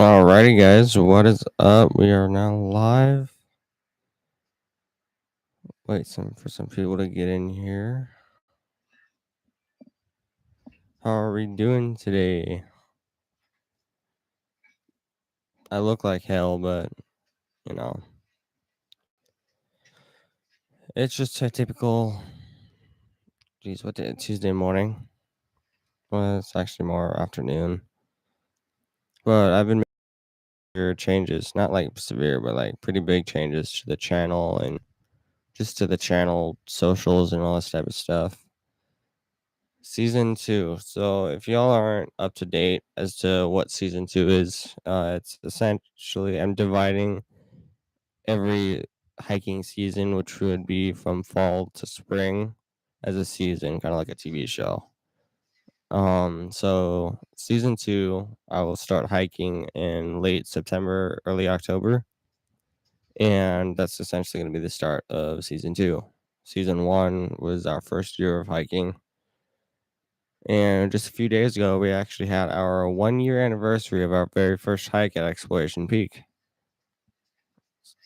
Alrighty, guys, what is up? We are now live. Wait, for some people to get in here. How are we doing today? I look like hell, but you know, it's just a typical. Geez, what day? Tuesday morning. Well, it's actually more afternoon. But I've been making severe changes, not like severe, but like pretty big changes to the channel and just to the channel socials and all this type of stuff. Season 2. So if y'all aren't up to date as to what season 2 is, it's essentially I'm dividing every hiking season, which would be from fall to spring, as a season, kind of like a TV show. So season 2, I will start hiking in late September, early October, and that's essentially going to be the start of season 2. Season 1 was our first year of hiking. And just a few days ago, we actually had our 1 year anniversary of our very first hike at Exploration Peak.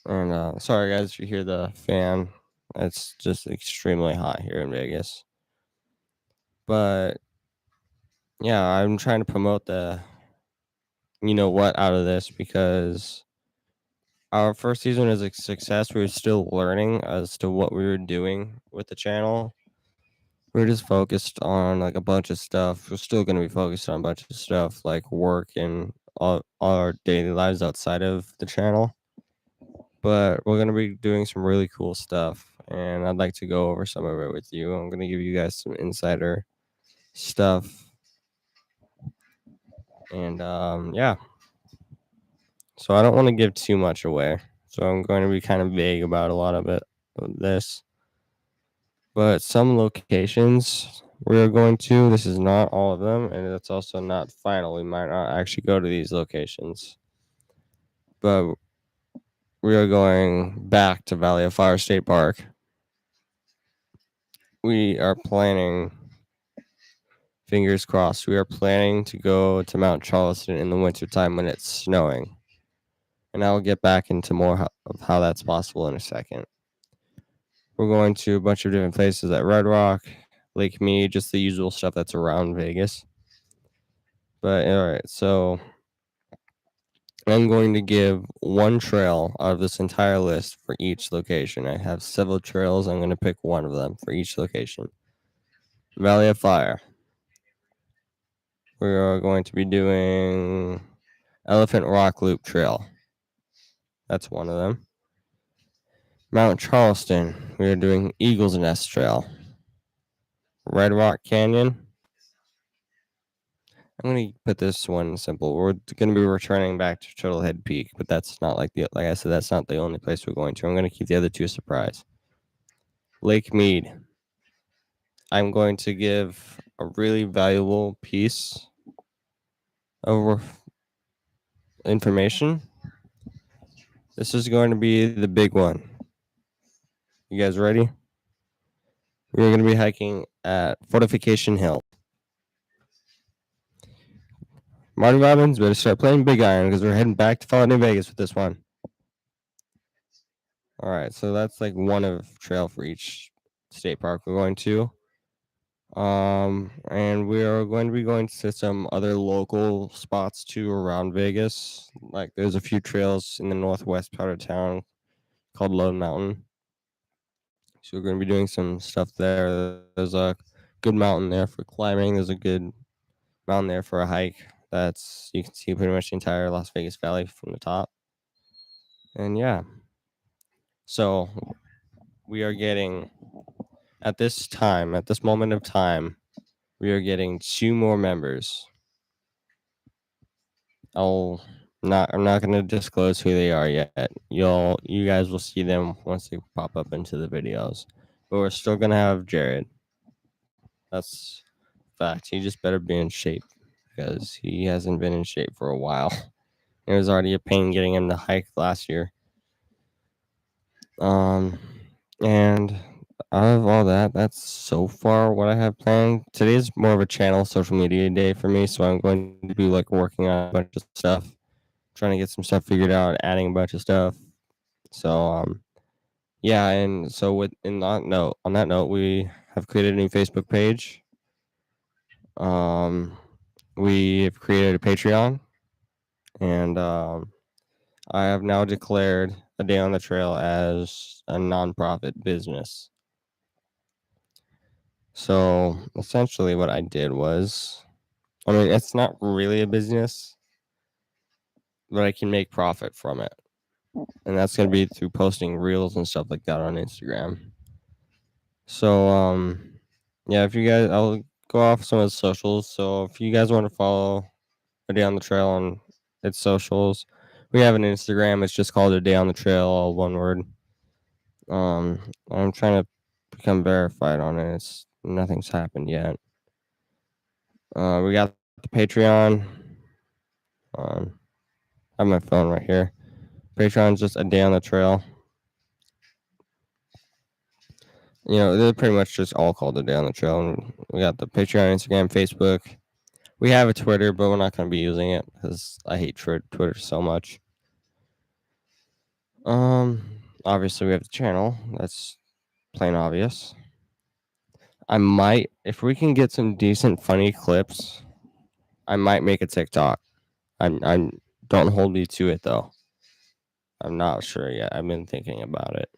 And sorry, guys, if you hear the fan, it's just extremely hot here in Vegas. But yeah, I'm trying to promote the what out of this because our first season was a success. We were still learning as to what we were doing with the channel. We're just focused on like a bunch of stuff. We're still going to be focused on a bunch of stuff like work and all our daily lives outside of the channel. But we're going to be doing some really cool stuff. And I'd like to go over some of it with you. I'm going to give you guys some insider stuff. And yeah. So I don't want to give too much away. So I'm going to be kind of vague about a lot of this. But some locations we're going to, this is not all of them, and it's also not final. We might not actually go to these locations. But we are going back to Valley of Fire State Park. We are planning, fingers crossed, we are planning to go to Mount Charleston in the wintertime when it's snowing. And I'll get back into more of how that's possible in a second. We're going to a bunch of different places at Red Rock, Lake Mead, just the usual stuff that's around Vegas. But all right, so I'm going to give one trail out of this entire list for each location. I have several trails. I'm going to pick one of them for each location. Valley of Fire. We are going to be doing Elephant Rock Loop Trail. That's one of them. Mount Charleston. We are doing Eagle's Nest Trail. Red Rock Canyon. I'm going to put this one simple. We're going to be returning back to Turtlehead Peak, but that's not like I said, that's not the only place we're going to. I'm going to keep the other two a surprise. Lake Mead. I'm going to give a really valuable piece of information. This is going to be the big one. You guys ready? We're going to be hiking at Fortification Hill. Marty Robbins, better start playing Big Iron because we're heading back to Fallout New Vegas with this one. All right, so that's like one of trail for each state park we're going to. And we are going to be going to some other local spots too around Vegas. Like there's a few trails in the northwest part of town called Lone Mountain. So we're going to be doing some stuff there. There's a good mountain there for climbing. There's a good mountain there for a hike. You can see pretty much the entire Las Vegas Valley from the top. And yeah. So we are getting at this moment of time, we are getting 2 more members. I'm not going to disclose who they are yet. You guys will see them once they pop up into the videos. But we're still going to have Jared. That's fact. He just better be in shape because he hasn't been in shape for a while. It was already a pain getting him to hike last year. And out of all that, that's so far what I have planned. Today's more of a channel social media day for me, so I'm going to be like working on a bunch of stuff trying to get some stuff figured out, adding a bunch of stuff. So yeah, and so on that note, we have created a new Facebook page. We have created a Patreon, and I have now declared A Day on the Trail as a nonprofit business. So essentially, what I did was, I mean, it's not really a business, but I can make profit from it, and that's gonna be through posting reels and stuff like that on Instagram. So yeah, if you guys, I'll go off some of the socials. So if you guys want to follow A Day on the Trail on its socials, we have an Instagram. It's just called A Day on the Trail, all one word. I'm trying to become verified on it. Nothing's happened yet. We got the Patreon. I have my phone right here. Patreon's just A Day on the Trail. They're pretty much just all called A Day on the Trail. And we got the Patreon, Instagram, Facebook. We have a Twitter, but we're not going to be using it because I hate Twitter so much. Obviously we have the channel. That's plain obvious. I might, if we can get some decent funny clips, I might make a TikTok. I'm don't hold me to it though. I'm not sure yet. I've been thinking about it.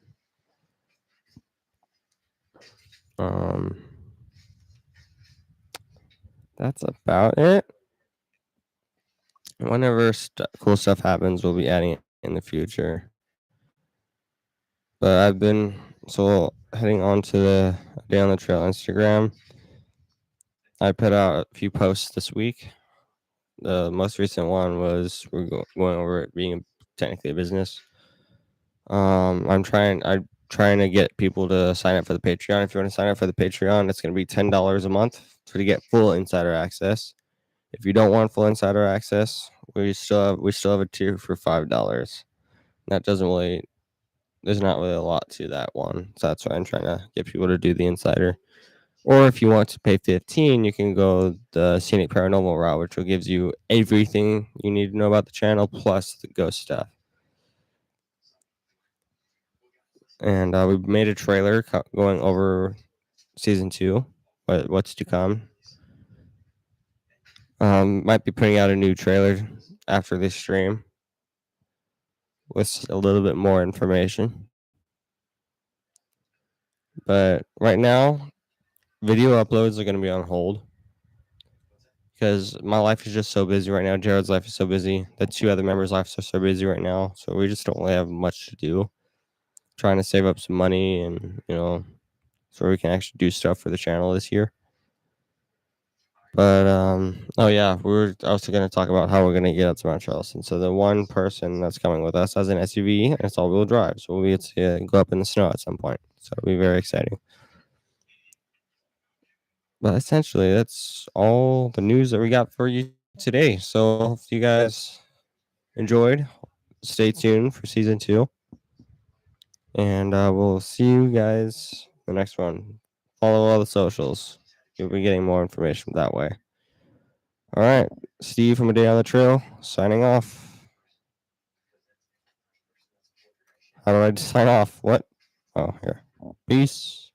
That's about it. Whenever cool stuff happens, we'll be adding it in the future. But I've been heading on to the Day on the Trail Instagram. I put out a few posts this week. The most recent one was we're going over it being technically a business. I'm trying to get people to sign up for the Patreon. If you want to sign up for the Patreon, it's going to be $10 a month to get full insider access. If you don't want full insider access, we still have a tier for $5. That doesn't really, there's not really a lot to that one, so that's why I'm trying to get people to do the insider. Or if you want to pay $15, you can go the Scenic Paranormal route, which gives you everything you need to know about the channel plus the ghost stuff. And we made a trailer going over season 2, what's to come. Might be putting out a new trailer after this stream with a little bit more information. But right now, video uploads are going to be on hold because my life is just so busy right now. Jared's life is so busy. The 2 other members' lives are so busy right now. So we just don't really have much to do. Trying to save up some money and, so we can actually do stuff for the channel this year. But oh yeah, we were also going to talk about how we're going to get out to Mount Charleston. So the one person that's coming with us has an SUV and it's all-wheel drive, so we'll be able to go up in the snow at some point. So it'll be very exciting. But essentially, that's all the news that we got for you today. So if you guys enjoyed, stay tuned for season 2, and we'll see you guys the next one. Follow all the socials. You'll be getting more information that way. All right, Steve from A Day on the Trail, signing off. How do I sign off? What? Oh, here. Peace.